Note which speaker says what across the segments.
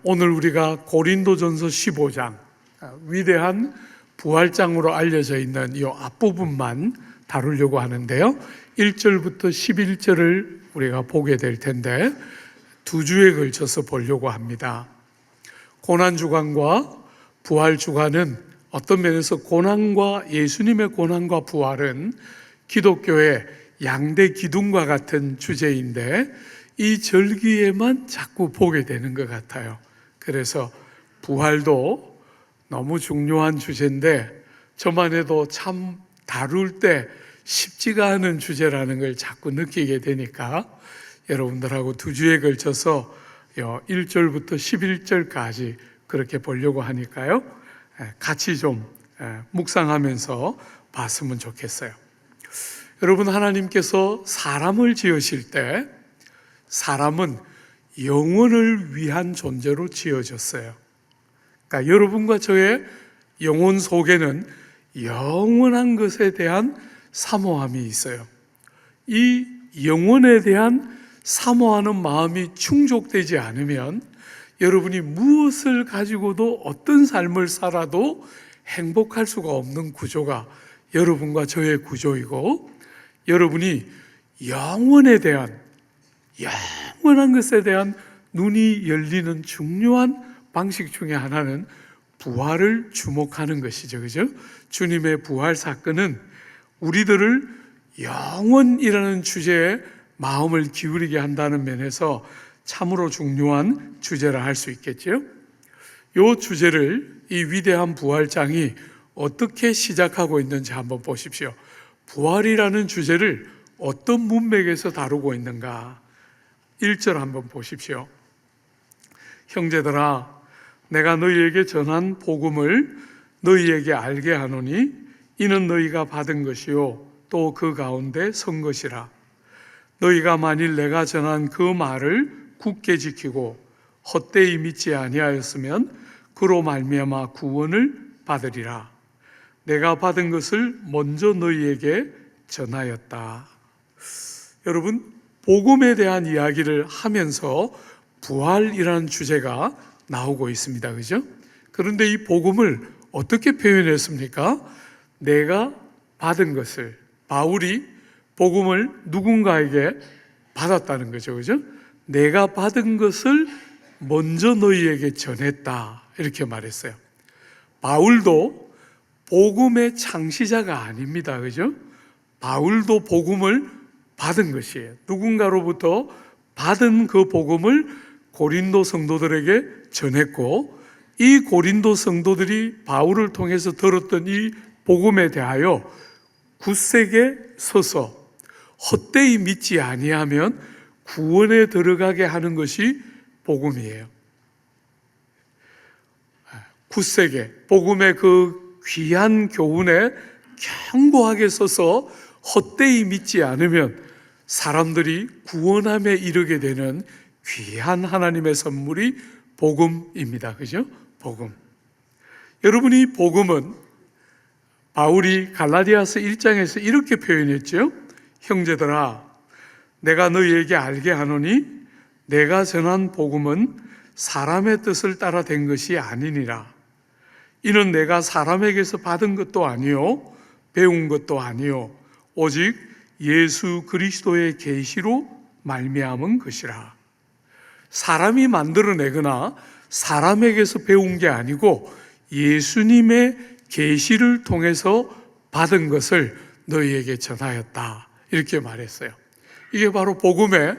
Speaker 1: 오늘 우리가 고린도전서 15장, 위대한 부활장으로 알려져 있는 이 앞부분만 다루려고 하는데요. 1절부터 11절을 우리가 보게 될 텐데 두 주에 걸쳐서 보려고 합니다. 고난주간과 부활주간은 어떤 면에서 고난과 예수님의 고난과 부활은 기독교의 양대 기둥과 같은 주제인데 이 절기에만 자꾸 보게 되는 것 같아요. 그래서 부활도 너무 중요한 주제인데 저만 해도 참 다룰 때 쉽지가 않은 주제라는 걸 자꾸 느끼게 되니까 여러분들하고 두 주에 걸쳐서 1절부터 11절까지 그렇게 보려고 하니까요. 같이 좀 묵상하면서 봤으면 좋겠어요. 여러분, 하나님께서 사람을 지으실 때 사람은 영혼을 위한 존재로 지어졌어요. 그러니까 여러분과 저의 영혼 속에는 영원한 것에 대한 사모함이 있어요. 이 영혼에 대한 사모하는 마음이 충족되지 않으면 여러분이 무엇을 가지고도 어떤 삶을 살아도 행복할 수가 없는 구조가 여러분과 저의 구조이고, 여러분이 영원에 대한, 영원한 것에 대한 눈이 열리는 중요한 방식 중에 하나는 부활을 주목하는 것이죠. 그죠? 주님의 부활 사건은 우리들을 영원이라는 주제에 마음을 기울이게 한다는 면에서 참으로 중요한 주제라 할 수 있겠죠. 이 주제를 이 위대한 부활장이 어떻게 시작하고 있는지 한번 보십시오. 부활이라는 주제를 어떤 문맥에서 다루고 있는가? 1절 한번 보십시오. 형제들아, 내가 너희에게 전한 복음을 너희에게 알게 하노니 이는 너희가 받은 것이요 또 그 가운데 선 것이라. 너희가 만일 내가 전한 그 말을 굳게 지키고 헛되이 믿지 아니하였으면 그로 말미암아 구원을 받으리라. 내가 받은 것을 먼저 너희에게 전하였다. 여러분, 복음에 대한 이야기를 하면서 부활이라는 주제가 나오고 있습니다. 그죠? 그런데 이 복음을 어떻게 표현했습니까? 내가 받은 것을, 바울이 복음을 누군가에게 받았다는 거죠. 그죠? 내가 받은 것을 먼저 너희에게 전했다. 이렇게 말했어요. 바울도 복음의 창시자가 아닙니다. 그죠? 바울도 복음을 받은 것이에요. 누군가로부터 받은 그 복음을 고린도 성도들에게 전했고, 이 고린도 성도들이 바울을 통해서 들었던 이 복음에 대하여 굳세게 서서 헛되이 믿지 아니하면 구원에 들어가게 하는 것이 복음이에요. 굳세게 복음의 그 귀한 교훈에 견고하게 서서 헛되이 믿지 않으면 사람들이 구원함에 이르게 되는 귀한 하나님의 선물이 복음입니다. 그죠? 복음. 여러분, 이 복음은 바울이 갈라디아서 1장에서 이렇게 표현했죠. 형제들아, 내가 너희에게 알게 하노니 내가 전한 복음은 사람의 뜻을 따라 된 것이 아니니라. 이는 내가 사람에게서 받은 것도 아니요 배운 것도 아니요 오직 예수 그리스도의 계시로 말미암은 것이라. 사람이 만들어내거나 사람에게서 배운 게 아니고 예수님의 계시를 통해서 받은 것을 너희에게 전하였다. 이렇게 말했어요. 이게 바로 복음의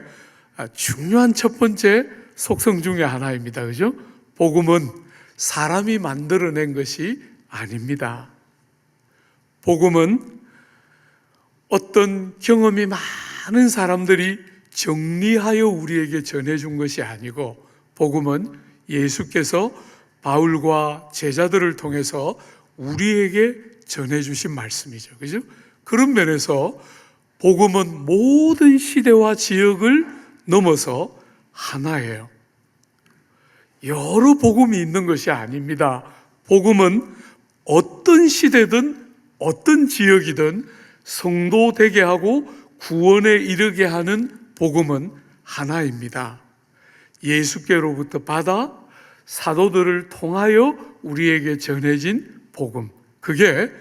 Speaker 1: 중요한 첫 번째 속성 중에 하나입니다. 그죠? 복음은 사람이 만들어낸 것이 아닙니다. 복음은 어떤 경험이 많은 사람들이 정리하여 우리에게 전해준 것이 아니고, 복음은 예수께서 바울과 제자들을 통해서 우리에게 전해주신 말씀이죠. 그죠? 그런 면에서 복음은 모든 시대와 지역을 넘어서 하나예요. 여러 복음이 있는 것이 아닙니다. 복음은 어떤 시대든 어떤 지역이든 성도 되게 하고 구원에 이르게 하는 복음은 하나입니다. 예수께로부터 받아 사도들을 통하여 우리에게 전해진 복음, 그게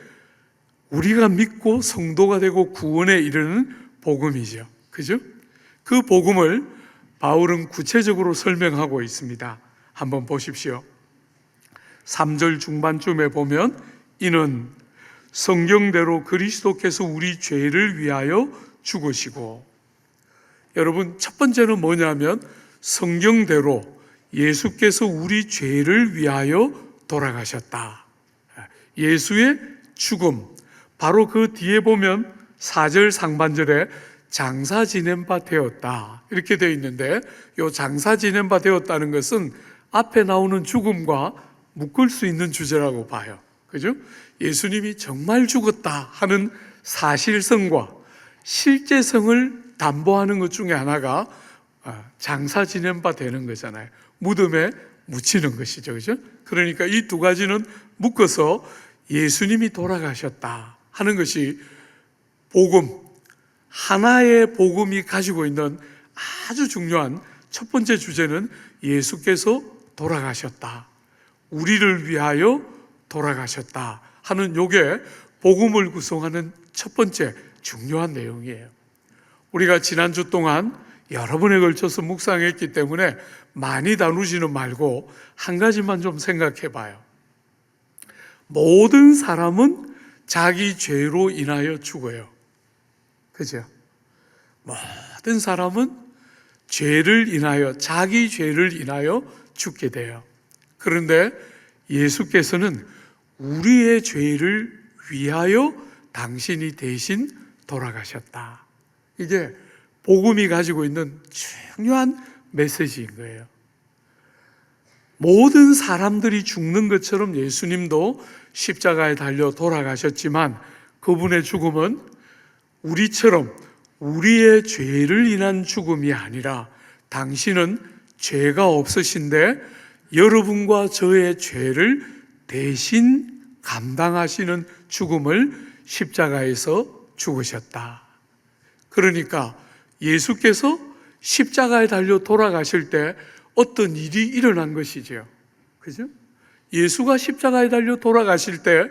Speaker 1: 우리가 믿고 성도가 되고 구원에 이르는 복음이죠. 그죠? 그 복음을 바울은 구체적으로 설명하고 있습니다. 한번 보십시오. 3절 중반쯤에 보면 이는 성경대로 그리스도께서 우리 죄를 위하여 죽으시고, 여러분 첫 번째는 뭐냐면 성경대로 예수께서 우리 죄를 위하여 돌아가셨다. 예수의 죽음, 바로 그 뒤에 보면 4절 상반절에 장사 지낸 바 되었다 이렇게 되어 있는데, 이 장사 지낸 바 되었다는 것은 앞에 나오는 죽음과 묶을 수 있는 주제라고 봐요. 그죠? 예수님이 정말 죽었다 하는 사실성과 실제성을 담보하는 것 중에 하나가 장사 지낸 바 되는 거잖아요. 무덤에 묻히는 것이죠. 그죠? 그러니까 이 두 가지는 묶어서 예수님이 돌아가셨다 하는 것이 복음, 하나의 복음이 가지고 있는 아주 중요한 첫 번째 주제는 예수께서 돌아가셨다, 우리를 위하여 돌아가셨다 하는 요게 복음을 구성하는 첫 번째 중요한 내용이에요. 우리가 지난주 동안 여러 번에 걸쳐서 묵상했기 때문에 많이 다루지는 말고 한 가지만 좀 생각해 봐요. 모든 사람은 자기 죄로 인하여 죽어요. 그죠? 모든 사람은 죄를 인하여, 자기 죄를 인하여 죽게 돼요. 그런데 예수께서는 우리의 죄를 위하여 당신이 대신 돌아가셨다. 이게 복음이 가지고 있는 중요한 메시지인 거예요. 모든 사람들이 죽는 것처럼 예수님도 십자가에 달려 돌아가셨지만 그분의 죽음은 우리처럼 우리의 죄를 인한 죽음이 아니라 당신은 죄가 없으신데 여러분과 저의 죄를 대신 감당하시는 죽음을 십자가에서 죽으셨다. 그러니까 예수께서 십자가에 달려 돌아가실 때 어떤 일이 일어난 것이죠. 그죠? 예수가 십자가에 달려 돌아가실 때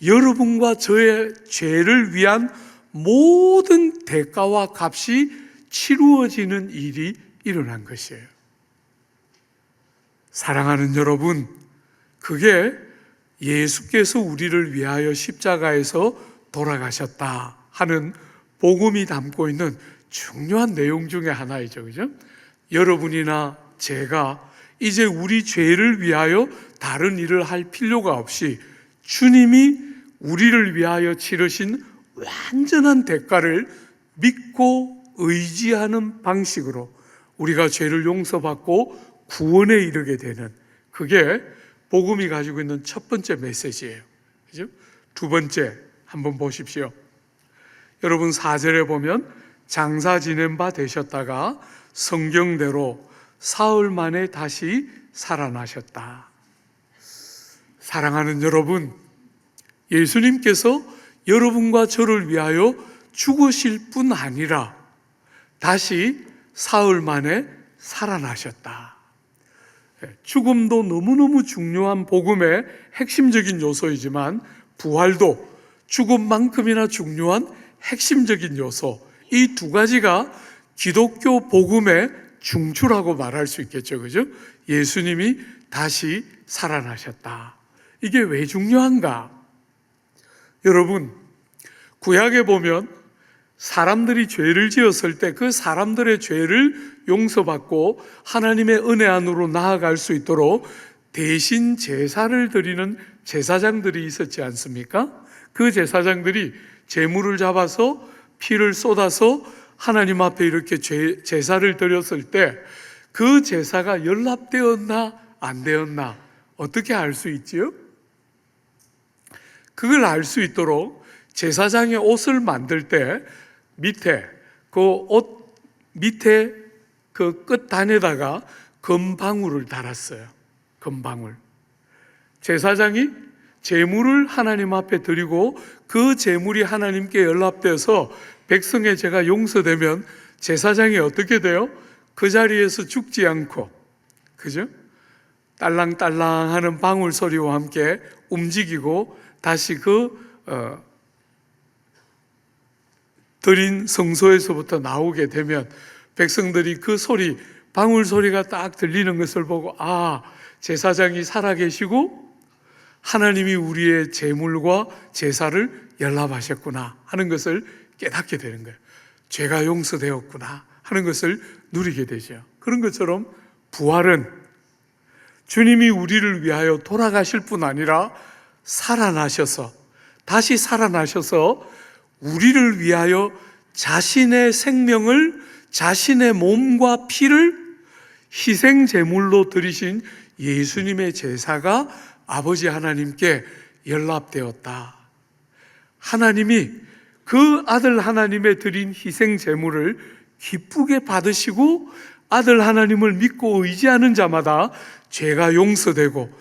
Speaker 1: 여러분과 저의 죄를 위한 모든 대가와 값이 치루어지는 일이 일어난 것이에요. 사랑하는 여러분, 그게 예수께서 우리를 위하여 십자가에서 돌아가셨다 하는 복음이 담고 있는 중요한 내용 중에 하나이죠. 그죠? 여러분이나 제가 이제 우리 죄를 위하여 다른 일을 할 필요가 없이 주님이 우리를 위하여 치르신 완전한 대가를 믿고 의지하는 방식으로 우리가 죄를 용서받고 구원에 이르게 되는, 그게 복음이 가지고 있는 첫 번째 메시지예요. 그죠? 두 번째 한번 보십시오. 여러분 4절에 보면 장사 지낸 바 되셨다가 성경대로 사흘 만에 다시 살아나셨다. 사랑하는 여러분, 예수님께서 여러분과 저를 위하여 죽으실 뿐 아니라 다시 사흘 만에 살아나셨다. 죽음도 너무너무 중요한 복음의 핵심적인 요소이지만 부활도 죽음만큼이나 중요한 핵심적인 요소, 이 두 가지가 기독교 복음의 중추라고 말할 수 있겠죠. 그죠? 예수님이 다시 살아나셨다. 이게 왜 중요한가? 여러분, 구약에 보면 사람들이 죄를 지었을 때 그 사람들의 죄를 용서받고 하나님의 은혜 안으로 나아갈 수 있도록 대신 제사를 드리는 제사장들이 있었지 않습니까? 그 제사장들이 제물을 잡아서 피를 쏟아서 하나님 앞에 이렇게 제사를 드렸을 때 그 제사가 연락되었나 안 되었나 어떻게 알 수 있지요? 그걸 알 수 있도록 제사장의 옷을 만들 때 밑에 그 옷 밑에 그 끝단에다가 금방울을 달았어요. 금방울. 제사장이 제물을 하나님 앞에 드리고 그 제물이 하나님께 연락돼서 백성의 죄가 용서되면 제사장이 어떻게 돼요? 그 자리에서 죽지 않고 그죠? 딸랑딸랑 하는 방울 소리와 함께 움직이고 다시 드린 성소에서부터 나오게 되면 백성들이 그 소리, 방울 소리가 딱 들리는 것을 보고 제사장이 살아계시고 하나님이 우리의 제물과 제사를 연락하셨구나 하는 것을 깨닫게 되는 거예요. 죄가 용서되었구나 하는 것을 누리게 되죠. 그런 것처럼 부활은 주님이 우리를 위하여 돌아가실 뿐 아니라 다시 살아나셔서 우리를 위하여 자신의 생명을, 자신의 몸과 피를 희생 제물로 드리신 예수님의 제사가 아버지 하나님께 연락되었다. 하나님이 그 아들 하나님의 드린 희생 제물을 기쁘게 받으시고 아들 하나님을 믿고 의지하는 자마다 죄가 용서되고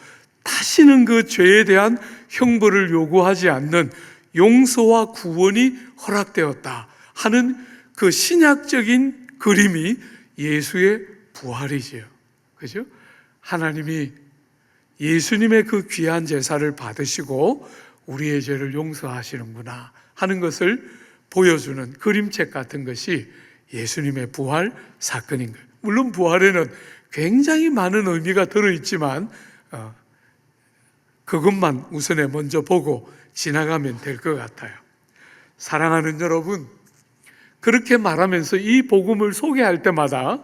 Speaker 1: 다시는 그 죄에 대한 형벌을 요구하지 않는 용서와 구원이 허락되었다 하는 그 신약적인 그림이 예수의 부활이지요. 그죠? 하나님이 예수님의 그 귀한 제사를 받으시고 우리의 죄를 용서하시는구나 하는 것을 보여주는 그림책 같은 것이 예수님의 부활 사건인 거예요. 물론 부활에는 굉장히 많은 의미가 들어있지만 그것만 우선에 먼저 보고 지나가면 될 것 같아요. 사랑하는 여러분, 그렇게 말하면서 이 복음을 소개할 때마다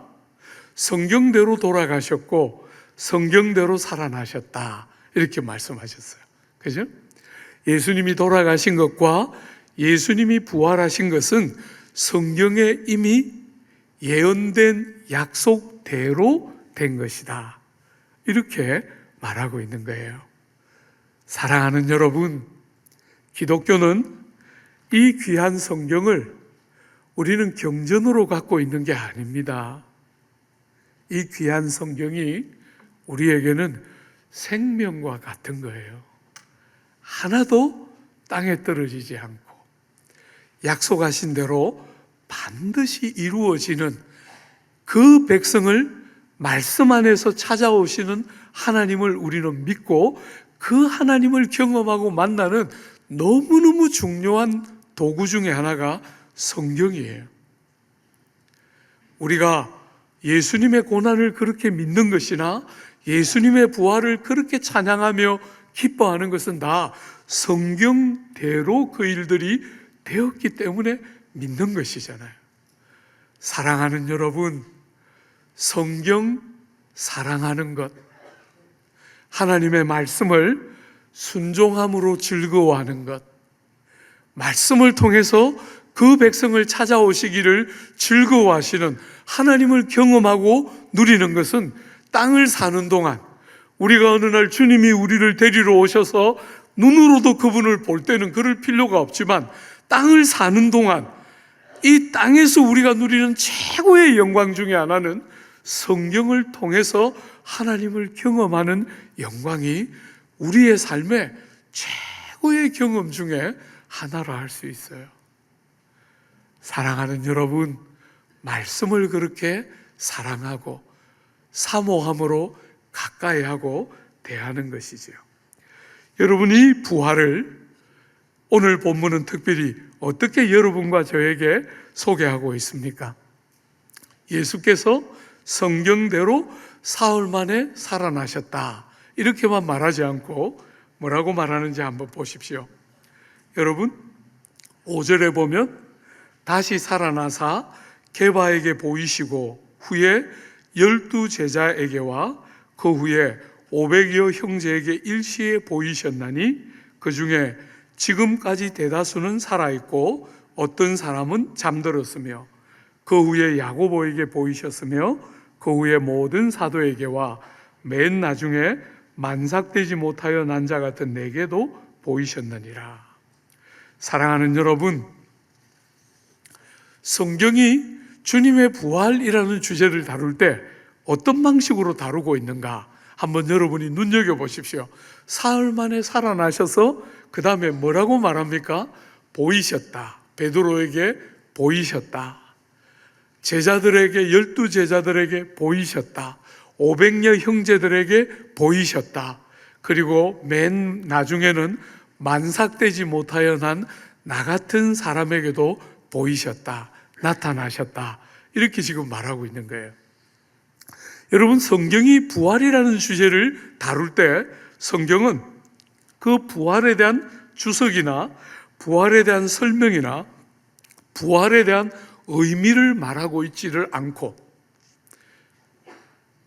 Speaker 1: 성경대로 돌아가셨고 성경대로 살아나셨다 이렇게 말씀하셨어요. 그죠? 예수님이 돌아가신 것과 예수님이 부활하신 것은 성경에 이미 예언된 약속대로 된 것이다 이렇게 말하고 있는 거예요. 사랑하는 여러분, 기독교는 이 귀한 성경을 우리는 경전으로 갖고 있는 게 아닙니다. 이 귀한 성경이 우리에게는 생명과 같은 거예요. 하나도 땅에 떨어지지 않고 약속하신 대로 반드시 이루어지는 그 백성을 말씀 안에서 찾아오시는 하나님을 우리는 믿고 그 하나님을 경험하고 만나는 너무너무 중요한 도구 중에 하나가 성경이에요. 우리가 예수님의 고난을 그렇게 믿는 것이나 예수님의 부활을 그렇게 찬양하며 기뻐하는 것은 다 성경대로 그 일들이 되었기 때문에 믿는 것이잖아요. 사랑하는 여러분, 성경 사랑하는 것, 하나님의 말씀을 순종함으로 즐거워하는 것, 말씀을 통해서 그 백성을 찾아오시기를 즐거워하시는 하나님을 경험하고 누리는 것은 땅을 사는 동안 우리가 어느 날 주님이 우리를 데리러 오셔서 눈으로도 그분을 볼 때는 그럴 필요가 없지만 땅을 사는 동안 이 땅에서 우리가 누리는 최고의 영광 중에 하나는 성경을 통해서 하나님을 경험하는 영광이 우리의 삶의 최고의 경험 중에 하나라 할 수 있어요. 사랑하는 여러분, 말씀을 그렇게 사랑하고 사모함으로 가까이하고 대하는 것이지요. 여러분이 부활을 오늘 본문은 특별히 어떻게 여러분과 저에게 소개하고 있습니까? 예수께서 성경대로 사흘 만에 살아나셨다 이렇게만 말하지 않고 뭐라고 말하는지 한번 보십시오. 여러분 5절에 보면 다시 살아나사 게바에게 보이시고 후에 12 제자에게와 그 후에 500여 형제에게 일시에 보이셨나니 그 중에 지금까지 대다수는 살아있고 어떤 사람은 잠들었으며 그 후에 야고보에게 보이셨으며 그 후에 모든 사도에게와 맨 나중에 만삭되지 못하여 난 자 같은 내게도 보이셨느니라. 사랑하는 여러분, 성경이 주님의 부활이라는 주제를 다룰 때 어떤 방식으로 다루고 있는가 한번 여러분이 눈여겨보십시오. 사흘 만에 살아나셔서 그 다음에 뭐라고 말합니까? 보이셨다. 베드로에게 보이셨다. 제자들에게 12 제자들에게 보이셨다. 500여 형제들에게 보이셨다. 그리고 맨 나중에는 만삭되지 못하여 난 나 같은 사람에게도 보이셨다. 나타나셨다. 이렇게 지금 말하고 있는 거예요. 여러분, 성경이 부활이라는 주제를 다룰 때 성경은 그 부활에 대한 주석이나 부활에 대한 설명이나 부활에 대한 의미를 말하고 있지를 않고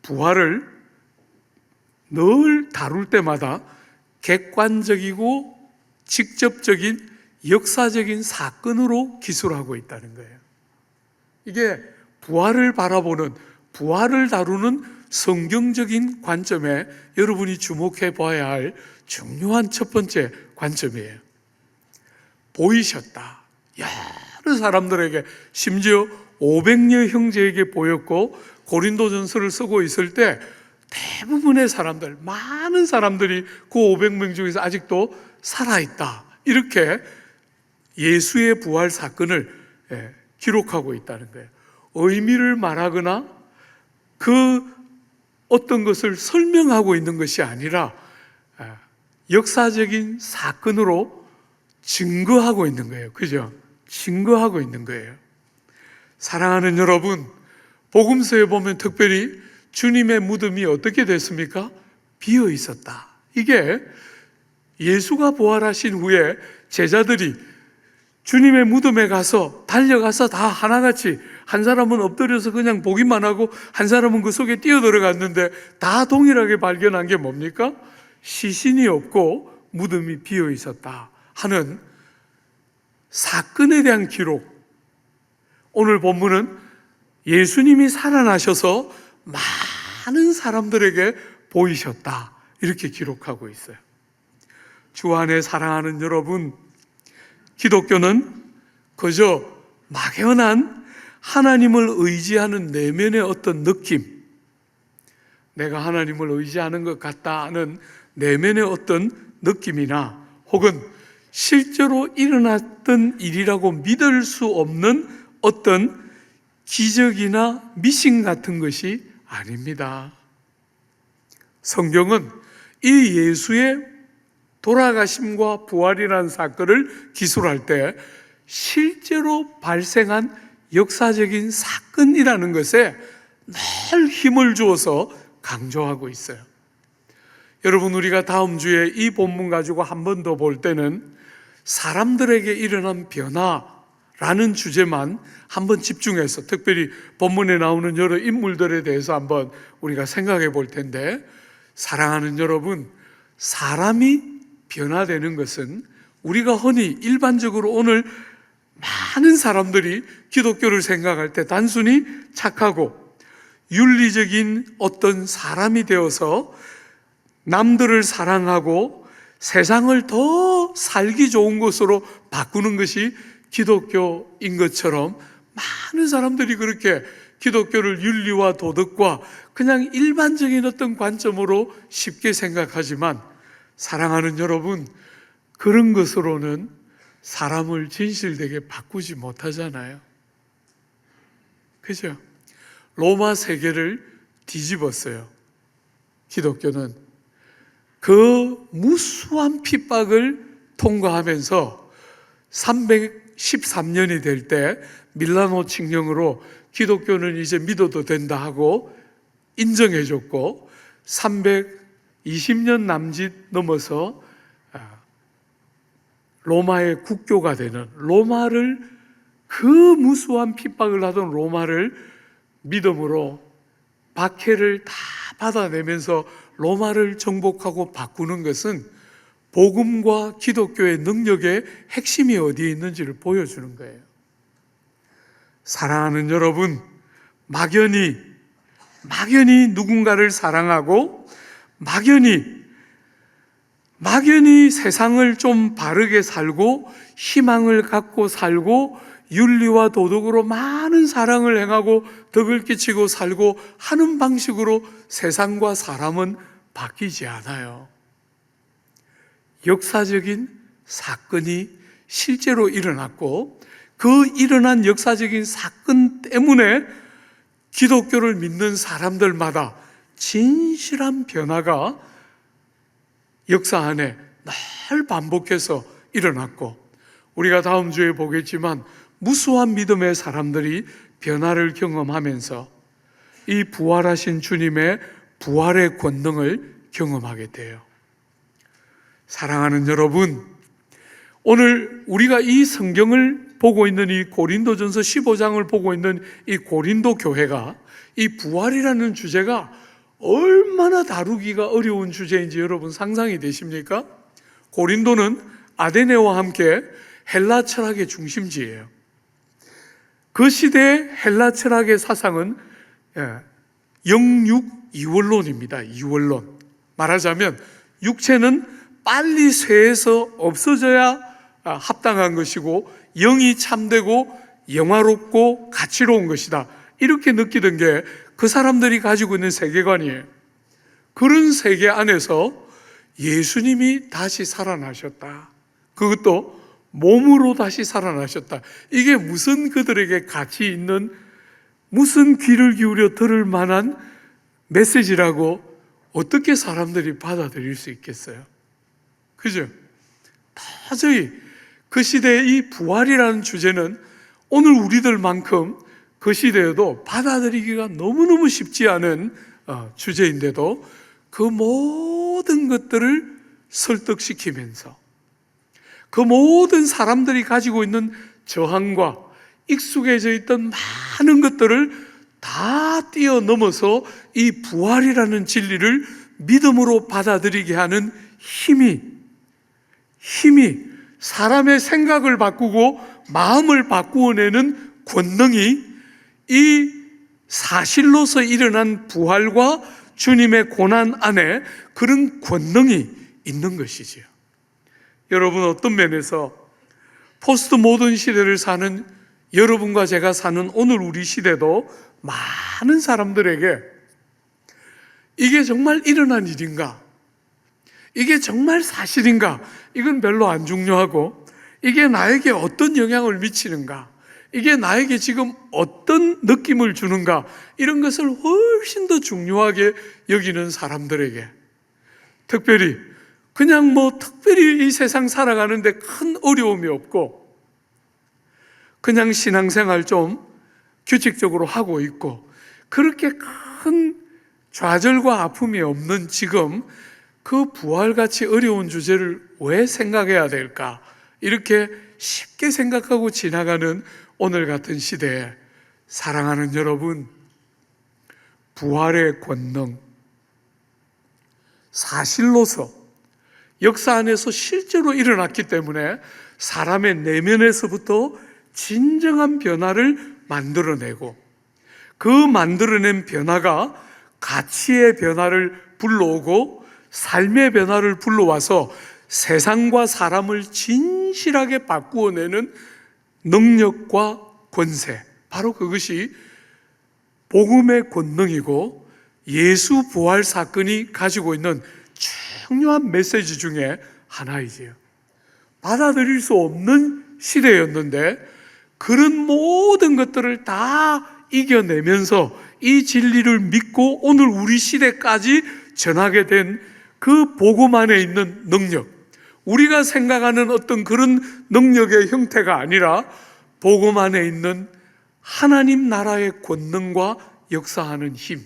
Speaker 1: 부활을 늘 다룰 때마다 객관적이고 직접적인 역사적인 사건으로 기술하고 있다는 거예요. 이게 부활을 바라보는, 부활을 다루는 성경적인 관점에 여러분이 주목해 봐야 할 중요한 첫 번째 관점이에요. 보이셨다. 여러 사람들에게, 심지어 500여 형제에게 보였고, 고린도전서를 쓰고 있을 때 대부분의 사람들, 많은 사람들이 그 500명 중에서 아직도 살아있다. 이렇게 예수의 부활 사건을 기록하고 있다는 거예요. 의미를 말하거나 그 어떤 것을 설명하고 있는 것이 아니라 역사적인 사건으로 증거하고 있는 거예요. 그죠? 증거하고 있는 거예요. 사랑하는 여러분, 복음서에 보면 특별히 주님의 무덤이 어떻게 됐습니까? 비어 있었다. 이게 예수가 부활하신 후에 제자들이 주님의 무덤에 가서 달려가서 다 하나같이, 한 사람은 엎드려서 그냥 보기만 하고 한 사람은 그 속에 뛰어들어갔는데 다 동일하게 발견한 게 뭡니까? 시신이 없고 무덤이 비어 있었다 하는 사건에 대한 기록. 오늘 본문은 예수님이 살아나셔서 많은 사람들에게 보이셨다, 이렇게 기록하고 있어요. 주 안에 사랑하는 여러분, 기독교는 그저 막연한 하나님을 의지하는 내면의 어떤 느낌, 내가 하나님을 의지하는 것 같다 하는 내면의 어떤 느낌이나 혹은 실제로 일어났던 일이라고 믿을 수 없는 어떤 기적이나 미신 같은 것이 아닙니다. 성경은 이 예수의 돌아가심과 부활이라는 사건을 기술할 때 실제로 발생한 역사적인 사건이라는 것에 늘 힘을 주어서 강조하고 있어요. 여러분, 우리가 다음 주에 이 본문 가지고 한 번 더 볼 때는 사람들에게 일어난 변화라는 주제만 한번 집중해서, 특별히 본문에 나오는 여러 인물들에 대해서 한번 우리가 생각해 볼 텐데, 사랑하는 여러분, 사람이 변화되는 것은 우리가 흔히 일반적으로 오늘 많은 사람들이 기독교를 생각할 때 단순히 착하고 윤리적인 어떤 사람이 되어서 남들을 사랑하고 세상을 더 살기 좋은 것으로 바꾸는 것이 기독교인 것처럼 많은 사람들이 그렇게 기독교를 윤리와 도덕과 그냥 일반적인 어떤 관점으로 쉽게 생각하지만, 사랑하는 여러분, 그런 것으로는 사람을 진실되게 바꾸지 못하잖아요. 그죠? 로마 세계를 뒤집었어요. 기독교는 그 무수한 핍박을 통과하면서 313년이 될 때 밀라노 칙령으로 기독교는 이제 믿어도 된다 하고 인정해줬고, 320년 남짓 넘어서 로마의 국교가 되는, 로마를, 그 무수한 핍박을 하던 로마를 믿음으로 박해를 다 받아내면서 로마를 정복하고 바꾸는 것은 복음과 기독교의 능력의 핵심이 어디에 있는지를 보여주는 거예요. 사랑하는 여러분, 막연히 누군가를 사랑하고 막연히 세상을 좀 바르게 살고 희망을 갖고 살고 윤리와 도덕으로 많은 사랑을 행하고 덕을 끼치고 살고 하는 방식으로 세상과 사람은 바뀌지 않아요. 역사적인 사건이 실제로 일어났고, 그 일어난 역사적인 사건 때문에 기독교를 믿는 사람들마다 진실한 변화가 역사 안에 늘 반복해서 일어났고, 우리가 다음 주에 보겠지만 무수한 믿음의 사람들이 변화를 경험하면서 이 부활하신 주님의 부활의 권능을 경험하게 돼요. 사랑하는 여러분, 오늘 우리가 이 성경을 보고 있는 이 고린도전서 15장을 보고 있는 이 고린도 교회가 이 부활이라는 주제가 얼마나 다루기가 어려운 주제인지 여러분 상상이 되십니까? 고린도는 아테네와 함께 헬라 철학의 중심지예요. 그 시대의 헬라 철학의 사상은 영육 이원론입니다. 이원론. 말하자면 육체는 빨리 쇠해서 없어져야 합당한 것이고 영이 참되고 영화롭고 가치로운 것이다, 이렇게 느끼던 게 그 사람들이 가지고 있는 세계관이에요. 그런 세계 안에서 예수님이 다시 살아나셨다, 그것도 몸으로 다시 살아나셨다, 이게 무슨 그들에게 가치 있는, 무슨 귀를 기울여 들을 만한 메시지라고 어떻게 사람들이 받아들일 수 있겠어요? 그죠? 도저히 그 시대의 이 부활이라는 주제는 오늘 우리들만큼 그 시대에도 받아들이기가 너무너무 쉽지 않은 주제인데도 그 모든 것들을 설득시키면서 그 모든 사람들이 가지고 있는 저항과 익숙해져 있던 많은 것들을 다 뛰어넘어서 이 부활이라는 진리를 믿음으로 받아들이게 하는 힘이 사람의 생각을 바꾸고 마음을 바꾸어내는 권능이 이 사실로서 일어난 부활과 주님의 고난 안에 그런 권능이 있는 것이지요. 여러분, 어떤 면에서 포스트 모던 시대를 사는 여러분과 제가 사는 오늘 우리 시대도 많은 사람들에게 이게 정말 일어난 일인가? 이게 정말 사실인가? 이건 별로 안 중요하고, 이게 나에게 어떤 영향을 미치는가? 이게 나에게 지금 어떤 느낌을 주는가? 이런 것을 훨씬 더 중요하게 여기는 사람들에게, 특별히 그냥 특별히 이 세상 살아가는데 큰 어려움이 없고 그냥 신앙생활 좀 규칙적으로 하고 있고 그렇게 큰 좌절과 아픔이 없는 지금 그 부활같이 어려운 주제를 왜 생각해야 될까? 이렇게 쉽게 생각하고 지나가는 오늘 같은 시대에, 사랑하는 여러분, 부활의 권능, 사실로서 역사 안에서 실제로 일어났기 때문에 사람의 내면에서부터 진정한 변화를 만들어내고 그 만들어낸 변화가 가치의 변화를 불러오고 삶의 변화를 불러와서 세상과 사람을 진실하게 바꾸어내는 능력과 권세, 바로 그것이 복음의 권능이고 예수 부활 사건이 가지고 있는 중요한 메시지 중에 하나이지요. 받아들일 수 없는 시대였는데 그런 모든 것들을 다 이겨내면서 이 진리를 믿고 오늘 우리 시대까지 전하게 된 그 복음 안에 있는 능력, 우리가 생각하는 어떤 그런 능력의 형태가 아니라 복음 안에 있는 하나님 나라의 권능과 역사하는 힘,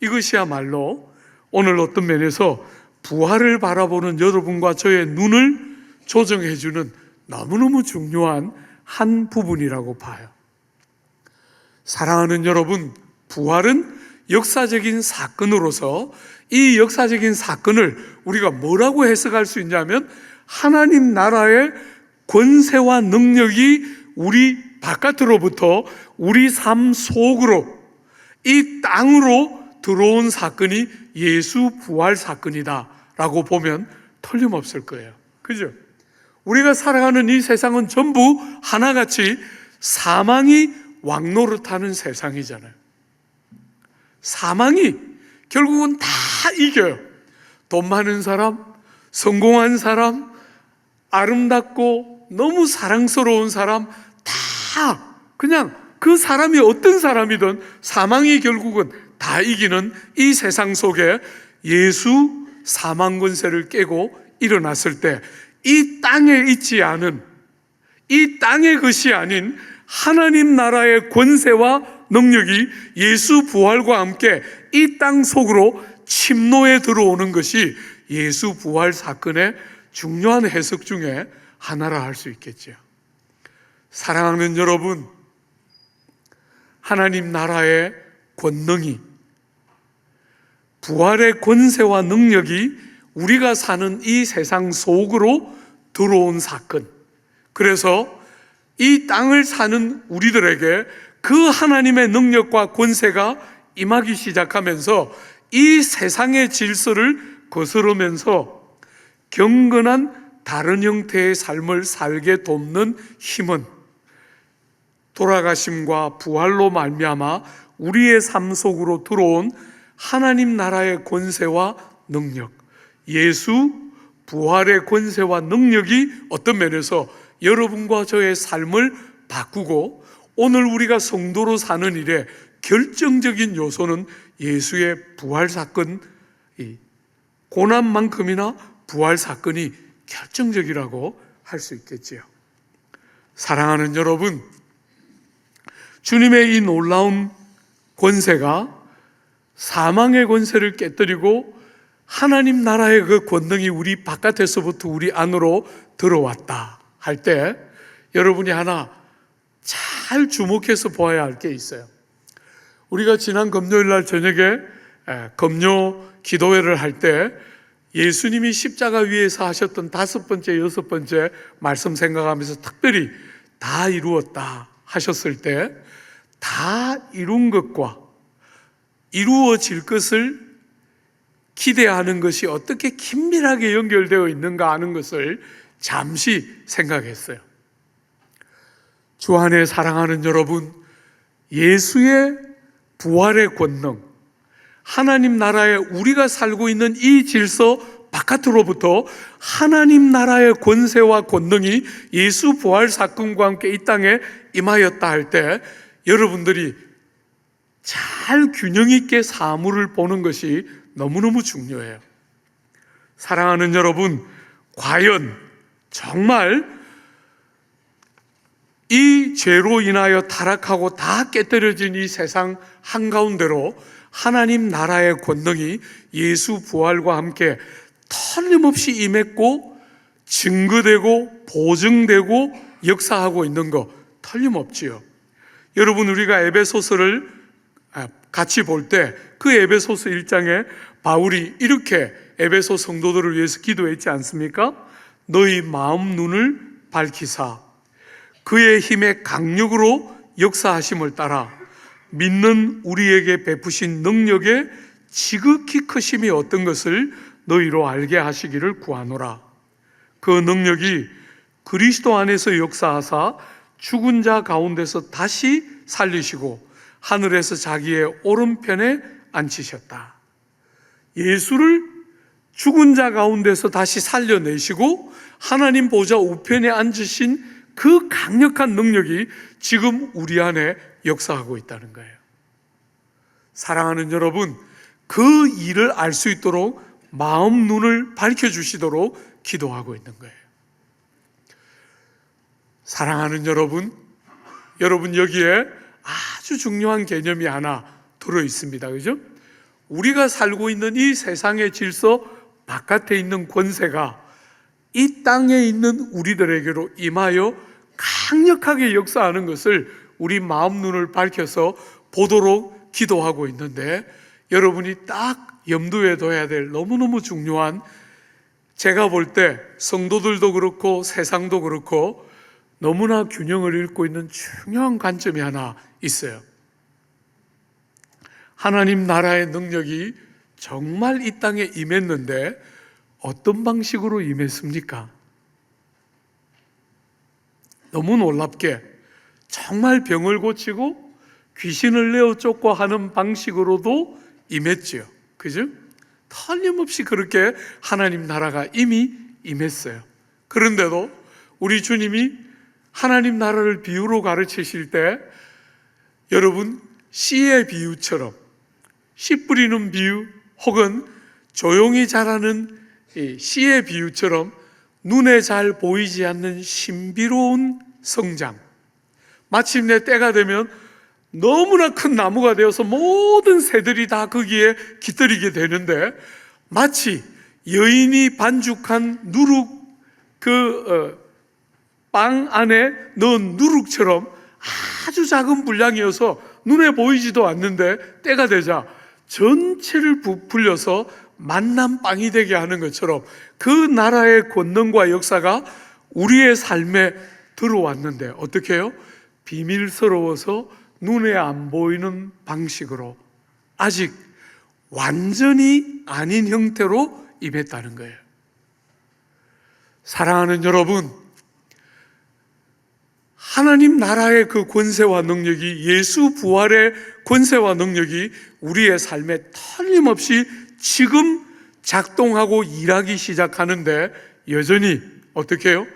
Speaker 1: 이것이야말로 오늘 어떤 면에서 부활을 바라보는 여러분과 저의 눈을 조정해 주는 너무너무 중요한 한 부분이라고 봐요. 사랑하는 여러분, 부활은 역사적인 사건으로서 이 역사적인 사건을 우리가 뭐라고 해석할 수 있냐면 하나님 나라의 권세와 능력이 우리 바깥으로부터 우리 삶 속으로, 이 땅으로 들어온 사건이 예수 부활 사건이다 라고 보면 틀림없을 거예요. 그죠? 우리가 살아가는 이 세상은 전부 하나같이 사망이 왕노릇하는 세상이잖아요. 사망이 결국은 다 이겨요. 돈 많은 사람, 성공한 사람, 아름답고 너무 사랑스러운 사람, 다 그냥 그 사람이 어떤 사람이든 사망이 결국은 다 이기는 이 세상 속에 예수 사망 권세를 깨고 일어났을 때 이 땅에 있지 않은, 이 땅의 것이 아닌 하나님 나라의 권세와 능력이 예수 부활과 함께 이 땅 속으로 침노에 들어오는 것이 예수 부활 사건의 중요한 해석 중에 하나라 할 수 있겠죠. 사랑하는 여러분, 하나님 나라의 권능이, 부활의 권세와 능력이 우리가 사는 이 세상 속으로 들어온 사건, 그래서 이 땅을 사는 우리들에게 그 하나님의 능력과 권세가 임하기 시작하면서 이 세상의 질서를 거스르면서 경건한 다른 형태의 삶을 살게 돕는 힘은 돌아가심과 부활로 말미암아 우리의 삶 속으로 들어온 하나님 나라의 권세와 능력, 예수 부활의 권세와 능력이 어떤 면에서 여러분과 저의 삶을 바꾸고 오늘 우리가 성도로 사는 일에 결정적인 요소는 예수의 부활 사건, 고난만큼이나 부활 사건이 결정적이라고 할 수 있겠지요. 사랑하는 여러분, 주님의 이 놀라운 권세가 사망의 권세를 깨뜨리고 하나님 나라의 그 권능이 우리 바깥에서부터 우리 안으로 들어왔다 할 때 여러분이 하나 잘 주목해서 보아야 할 게 있어요. 우리가 지난 금요일 날 저녁에 금요 기도회를 할 때 예수님이 십자가 위에서 하셨던 5번째, 6번째 말씀 생각하면서 특별히 다 이루었다 하셨을 때 다 이룬 것과 이루어질 것을 기대하는 것이 어떻게 긴밀하게 연결되어 있는가 하는 것을 잠시 생각했어요. 주 안에 사랑하는 여러분, 예수의 부활의 권능, 하나님 나라에 우리가 살고 있는 이 질서 바깥으로부터 하나님 나라의 권세와 권능이 예수 부활 사건과 함께 이 땅에 임하였다 할 때 여러분들이 잘 균형 있게 사물을 보는 것이 너무너무 중요해요. 사랑하는 여러분, 과연 정말 이 죄로 인하여 타락하고 다 깨뜨려진 이 세상 한가운데로 하나님 나라의 권능이 예수 부활과 함께 틀림없이 임했고 증거되고 보증되고 역사하고 있는 거 틀림없지요. 여러분, 우리가 에베소서를 같이 볼 때 그 에베소서 1장에 바울이 이렇게 에베소 성도들을 위해서 기도했지 않습니까? 너희 마음 눈을 밝히사 그의 힘의 강력으로 역사하심을 따라 믿는 우리에게 베푸신 능력의 지극히 크심이 어떤 것을 너희로 알게 하시기를 구하노라. 그 능력이 그리스도 안에서 역사하사 죽은 자 가운데서 다시 살리시고 하늘에서 자기의 오른편에 앉히셨다. 예수를 죽은 자 가운데서 다시 살려내시고 하나님 보좌 우편에 앉으신 그 강력한 능력이 지금 우리 안에 역사하고 있다는 거예요. 사랑하는 여러분, 그 일을 알 수 있도록 마음 눈을 밝혀주시도록 기도하고 있는 거예요. 사랑하는 여러분, 여러분 여기에 아주 중요한 개념이 하나 들어 있습니다. 그죠? 우리가 살고 있는 이 세상의 질서 바깥에 있는 권세가 이 땅에 있는 우리들에게로 임하여 강력하게 역사하는 것을 우리 마음 눈을 밝혀서 보도록 기도하고 있는데, 여러분이 딱 염두에 둬야 될 너무너무 중요한, 제가 볼 때 성도들도 그렇고 세상도 그렇고 너무나 균형을 잃고 있는 중요한 관점이 하나 있어요. 하나님 나라의 능력이 정말 이 땅에 임했는데 어떤 방식으로 임했습니까? 너무 놀랍게 정말 병을 고치고 귀신을 내어 쫓고 하는 방식으로도 임했지요. 그죠? 틀림없이 그렇게 하나님 나라가 이미 임했어요. 그런데도 우리 주님이 하나님 나라를 비유로 가르치실 때 여러분 씨의 비유처럼 씨 뿌리는 비유 혹은 조용히 자라는 씨의 비유처럼 눈에 잘 보이지 않는 신비로운 성장, 마침내 때가 되면 너무나 큰 나무가 되어서 모든 새들이 다 거기에 깃들이게 되는데, 마치 여인이 반죽한 누룩, 빵 안에 넣은 누룩처럼 아주 작은 분량이어서 눈에 보이지도 않는데 때가 되자 전체를 부풀려서 만난 빵이 되게 하는 것처럼 그 나라의 권능과 역사가 우리의 삶에 들어왔는데, 어떻게 해요? 비밀스러워서 눈에 안 보이는 방식으로, 아직 완전히 아닌 형태로 임했다는 거예요. 사랑하는 여러분, 하나님 나라의 그 권세와 능력이, 예수 부활의 권세와 능력이 우리의 삶에 틀림없이 지금 작동하고 일하기 시작하는데, 여전히 어떻게 해요?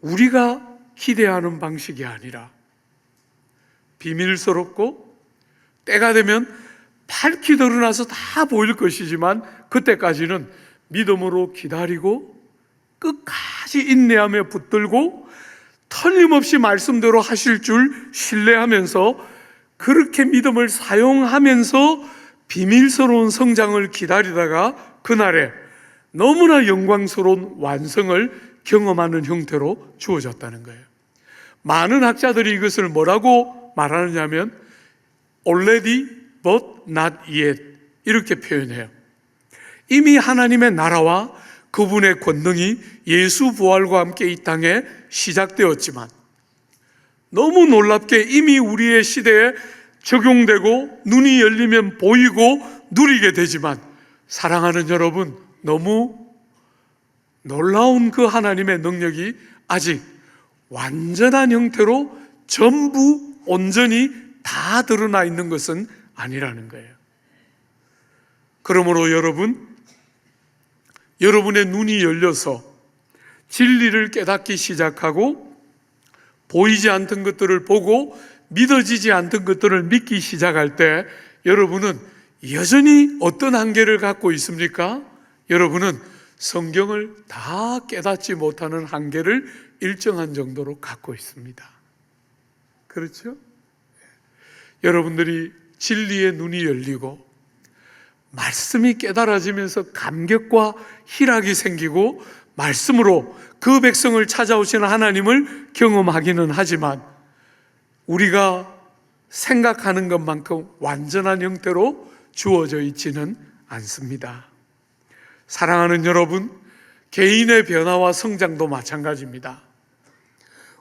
Speaker 1: 우리가 기대하는 방식이 아니라 비밀스럽고 때가 되면 밝히 드러나서 다 보일 것이지만, 그때까지는 믿음으로 기다리고 끝까지 인내하며 붙들고 틀림없이 말씀대로 하실 줄 신뢰하면서, 그렇게 믿음을 사용하면서 비밀스러운 성장을 기다리다가 그날에 너무나 영광스러운 완성을 경험하는 형태로 주어졌다는 거예요. 많은 학자들이 이것을 뭐라고 말하느냐면 already but not yet 이렇게 표현해요. 이미 하나님의 나라와 그분의 권능이 예수 부활과 함께 이 땅에 시작되었지만, 너무 놀랍게 이미 우리의 시대에 적용되고 눈이 열리면 보이고 누리게 되지만, 사랑하는 여러분, 너무 놀라운 그 하나님의 능력이 아직 완전한 형태로 전부 온전히 다 드러나 있는 것은 아니라는 거예요. 그러므로 여러분의 눈이 열려서 진리를 깨닫기 시작하고 보이지 않던 것들을 보고 믿어지지 않던 것들을 믿기 시작할 때, 여러분은 여전히 어떤 한계를 갖고 있습니까? 여러분은 성경을 다 깨닫지 못하는 한계를 일정한 정도로 갖고 있습니다. 그렇죠? 여러분들이 진리의 눈이 열리고 말씀이 깨달아지면서 감격과 희락이 생기고 말씀으로 그 백성을 찾아오시는 하나님을 경험하기는 하지만, 우리가 생각하는 것만큼 완전한 형태로 주어져 있지는 않습니다. 사랑하는 여러분, 개인의 변화와 성장도 마찬가지입니다.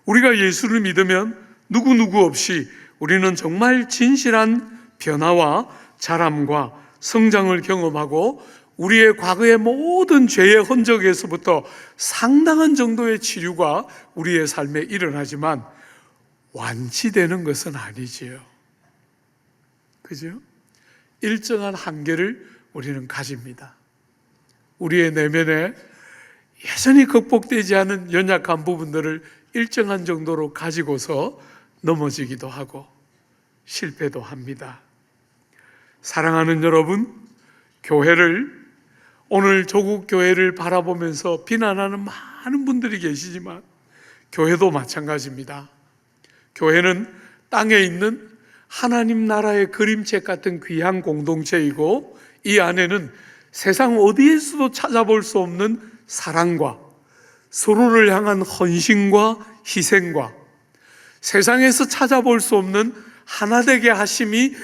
Speaker 1: 우리가 예수를 믿으면 누구 없이 우리는 정말 진실한 변화와 자람과 성장을 경험하고, 우리의 과거의 모든 죄의 흔적에서부터 상당한 정도의 치유가 우리의 삶에 일어나지만 완치되는 것은 아니지요. 그죠? 일정한 한계를 우리는 가집니다. 우리의 내면에 여전히 극복되지 않은 연약한 부분들을 일정한 정도로 가지고서 넘어지기도 하고 실패도 합니다. 사랑하는 여러분, 오늘 조국 교회를 바라보면서 비난하는 많은 분들이 계시지만 교회도 마찬가지입니다. 교회는 땅에 있는 하나님 나라의 그림책 같은 귀한 공동체이고, 이 안에는 세상 어디에서도 찾아볼 수 없는 사랑과 서로를 향한 헌신과 희생과 세상에서 찾아볼 수 없는 하나되게 하심이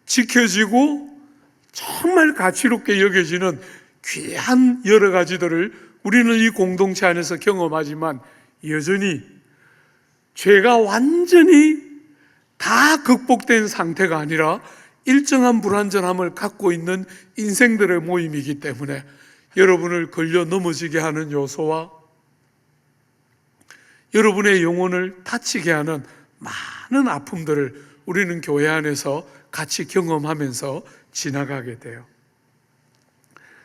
Speaker 1: 지켜지고 정말 가치롭게 여겨지는 귀한 여러 가지들을 우리는 이 공동체 안에서 경험하지만, 여전히 죄가 완전히 다 극복된 상태가 아니라 일정한 불완전함을 갖고 있는 인생들의 모임이기 때문에, 여러분을 걸려 넘어지게 하는 요소와 여러분의 영혼을 다치게 하는 많은 아픔들을 우리는 교회 안에서 같이 경험하면서 지나가게 돼요.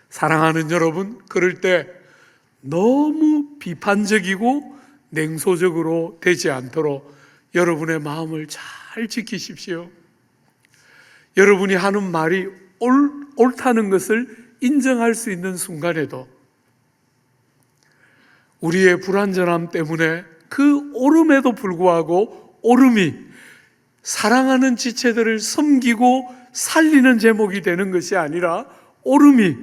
Speaker 1: 사랑하는 여러분, 그럴 때 너무 비판적이고 냉소적으로 되지 않도록 여러분의 마음을 잘 지키십시오. 여러분이 하는 말이 옳다는 것을 인정할 수 있는 순간에도 우리의 불완전함 때문에 그 오름에도 불구하고 오름이 사랑하는 지체들을 섬기고 살리는 제목이 되는 것이 아니라 오름이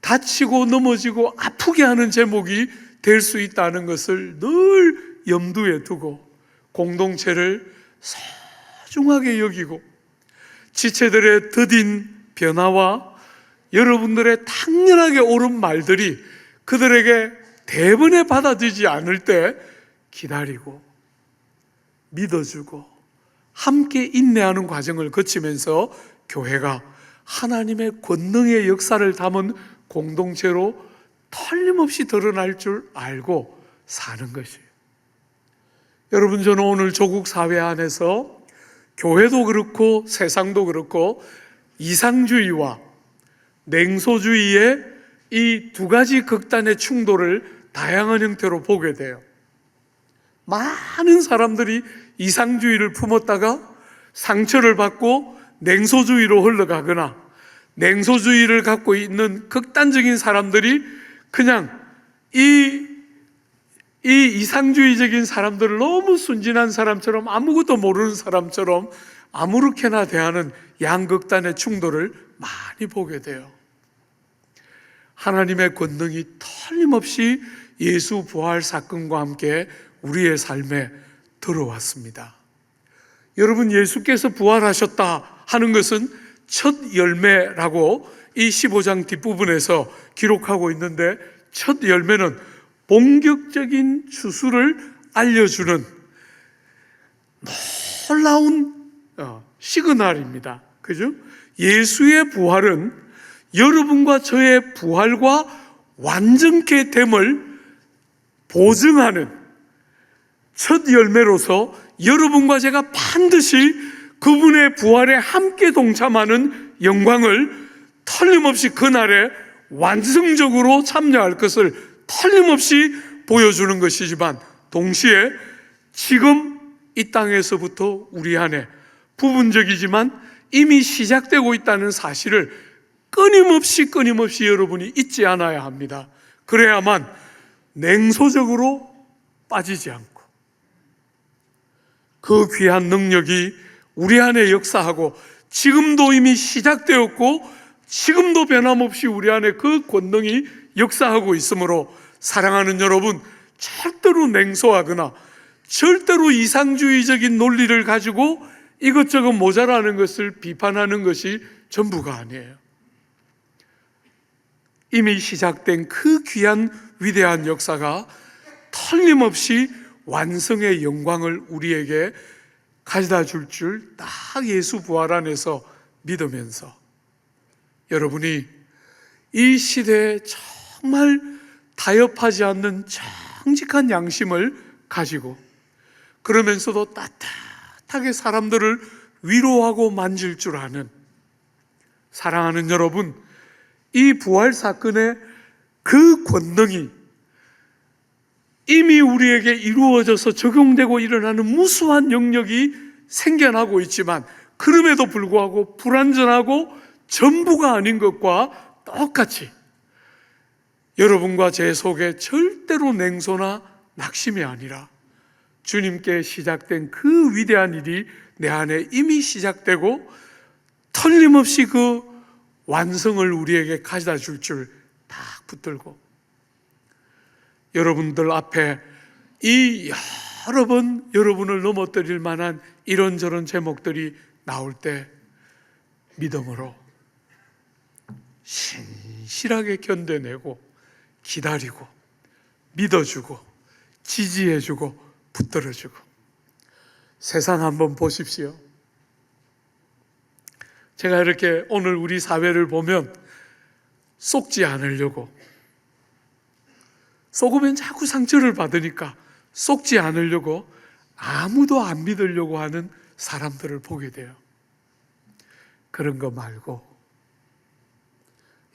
Speaker 1: 다치고 넘어지고 아프게 하는 제목이 될 수 있다는 것을 늘 염두에 두고 공동체를 소중하게 여기고 지체들의 더딘 변화와 여러분들의 당연하게 옳은 말들이 그들에게 대번에 받아들이지 않을 때 기다리고 믿어주고 함께 인내하는 과정을 거치면서 교회가 하나님의 권능의 역사를 담은 공동체로 틀림없이 드러날 줄 알고 사는 것이에요. 여러분, 저는 오늘 조국 사회 안에서 교회도 그렇고 세상도 그렇고 이상주의와 냉소주의의 이 두 가지 극단의 충돌을 다양한 형태로 보게 돼요. 많은 사람들이 이상주의를 품었다가 상처를 받고 냉소주의로 흘러가거나 냉소주의를 갖고 있는 극단적인 사람들이 그냥 이 이상주의적인 사람들을 너무 순진한 사람처럼 아무것도 모르는 사람처럼 아무렇게나 대하는 양극단의 충돌을 많이 보게 돼요. 하나님의 권능이 틀림없이 예수 부활 사건과 함께 우리의 삶에 들어왔습니다. 여러분, 예수께서 부활하셨다 하는 것은 첫 열매라고 이 15장 뒷부분에서 기록하고 있는데, 첫 열매는 본격적인 추수를 알려주는 놀라운 시그널입니다. 그죠? 예수의 부활은 여러분과 저의 부활과 완전케 됨을 보증하는 첫 열매로서 여러분과 제가 반드시 그분의 부활에 함께 동참하는 영광을 틀림없이 그날에 완성적으로 참여할 것을 틀림없이 보여주는 것이지만, 동시에 지금 이 땅에서부터 우리 안에 부분적이지만 이미 시작되고 있다는 사실을 끊임없이 여러분이 잊지 않아야 합니다. 그래야만 냉소적으로 빠지지 않고 그 귀한 능력이 우리 안에 역사하고, 지금도 이미 시작되었고 지금도 변함없이 우리 안에 그 권능이 역사하고 있으므로, 사랑하는 여러분, 절대로 냉소하거나 절대로 이상주의적인 논리를 가지고 이것저것 모자라는 것을 비판하는 것이 전부가 아니에요. 이미 시작된 그 귀한 위대한 역사가 틀림없이 완성의 영광을 우리에게 가져다 줄 딱 예수 부활 안에서 믿으면서, 여러분이 이 시대에 정말 타협하지 않는 정직한 양심을 가지고, 그러면서도 따뜻하게 사람들을 위로하고 만질 줄 아는, 사랑하는 여러분, 이 부활 사건의 그 권능이 이미 우리에게 이루어져서 적용되고 일어나는 무수한 영역이 생겨나고 있지만, 그럼에도 불구하고 불완전하고 전부가 아닌 것과 똑같이 여러분과 제 속에 절대로 냉소나 낙심이 아니라 주님께 시작된 그 위대한 일이 내 안에 이미 시작되고 틀림없이 그 완성을 우리에게 가져다 줄 딱 붙들고, 여러분들 앞에 이 여러 번 여러분을 넘어뜨릴 만한 이런저런 제목들이 나올 때 믿음으로 신실하게 견뎌내고 기다리고 믿어주고 지지해주고 붙들어주고. 세상 한번 보십시오. 제가 이렇게 오늘 우리 사회를 보면 속지 않으려고, 속으면 자꾸 상처를 받으니까 속지 않으려고 아무도 안 믿으려고 하는 사람들을 보게 돼요. 그런 거 말고,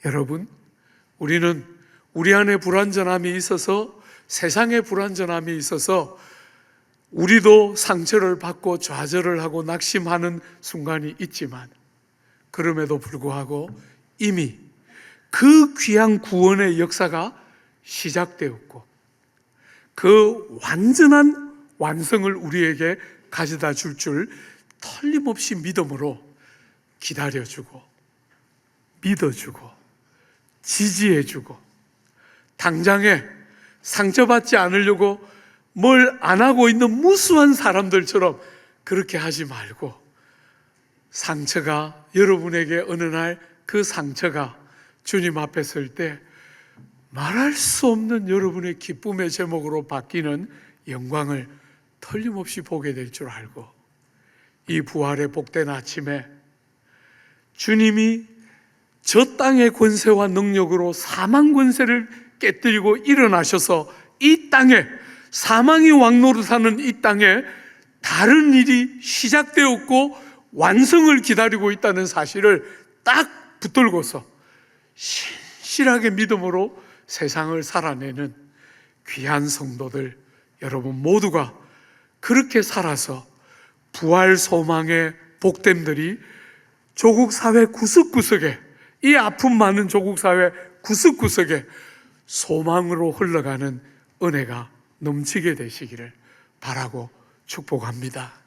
Speaker 1: 여러분, 우리는 우리 안에 불완전함이 있어서, 세상에 불완전함이 있어서 우리도 상처를 받고 좌절을 하고 낙심하는 순간이 있지만, 그럼에도 불구하고 이미 그 귀한 구원의 역사가 시작되었고 그 완전한 완성을 우리에게 가져다 줄 틀림없이 믿음으로 기다려주고 믿어주고 지지해주고 당장에 상처받지 않으려고 뭘 안 하고 있는 무수한 사람들처럼 그렇게 하지 말고 상처가 여러분에게 어느 날 그 상처가 주님 앞에 설 때 말할 수 없는 여러분의 기쁨의 제목으로 바뀌는 영광을 틀림없이 보게 될 줄 알고 이 부활의 복된 아침에 주님이 저 땅의 권세와 능력으로 사망 권세를 깨뜨리고 일어나셔서 이 땅에 사망이 왕노릇하는 이 땅에 다른 일이 시작되었고 완성을 기다리고 있다는 사실을 딱 붙들고서 신실하게 믿음으로 세상을 살아내는 귀한 성도들 여러분 모두가 그렇게 살아서 부활 소망의 복됨들이 조국 사회 구석구석에 이 아픔 많은 조국 사회 구석구석에 소망으로 흘러가는 은혜가 넘치게 되시기를 바라고 축복합니다.